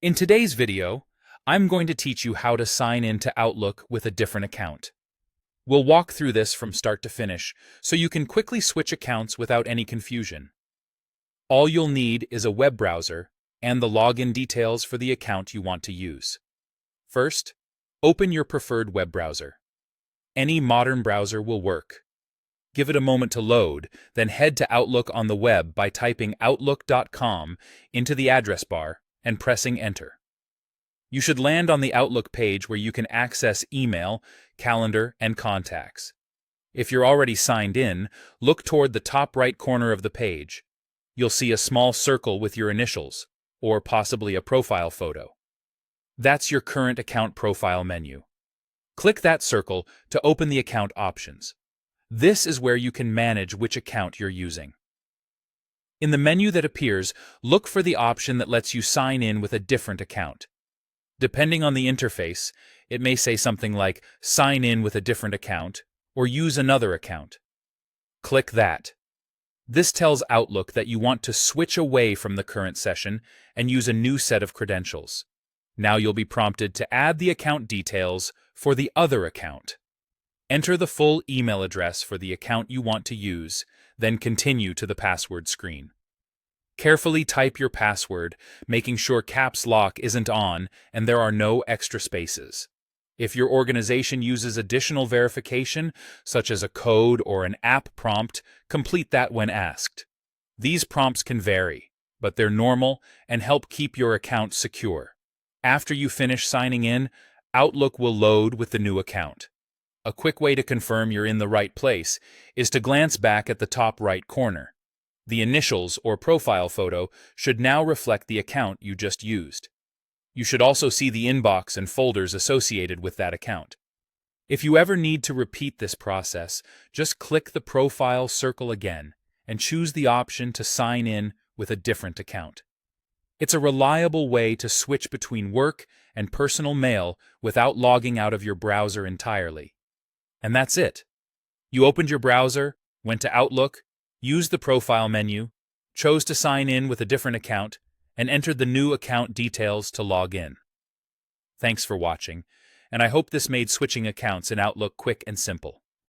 In today's video, I'm going to teach you how to sign in to Outlook with a different account. We'll walk through this from start to finish so you can quickly switch accounts without any confusion. All you'll need is a web browser and the login details for the account you want to use. First, open your preferred web browser. Any modern browser will work. Give it a moment to load, then head to Outlook on the web by typing outlook.com into the address bar and pressing Enter. You should land on the Outlook page where you can access email, calendar, and contacts. If you're already signed in, look toward the top right corner of the page. You'll see a small circle with your initials, or possibly a profile photo. That's your current account profile menu. Click that circle to open the account options. This is where you can manage which account you're using. In the menu that appears, look for the option that lets you sign in with a different account. Depending on the interface, it may say something like "Sign in with a different account" or "Use another account." Click that. This tells Outlook that you want to switch away from the current session and use a new set of credentials. Now you'll be prompted to add the account details for the other account. Enter the full email address for the account you want to use, then continue to the password screen. Carefully type your password, making sure caps lock isn't on and there are no extra spaces. If your organization uses additional verification, such as a code or an app prompt, complete that when asked. These prompts can vary, but they're normal and help keep your account secure. After you finish signing in, Outlook will load with the new account. A quick way to confirm you're in the right place is to glance back at the top right corner. The initials or profile photo should now reflect the account you just used. You should also see the inbox and folders associated with that account. If you ever need to repeat this process, just click the profile circle again and choose the option to sign in with a different account. It's a reliable way to switch between work and personal mail without logging out of your browser entirely. And that's it. You opened your browser, went to Outlook, used the profile menu, chose to sign in with a different account, and entered the new account details to log in. Thanks for watching, and I hope this made switching accounts in Outlook quick and simple.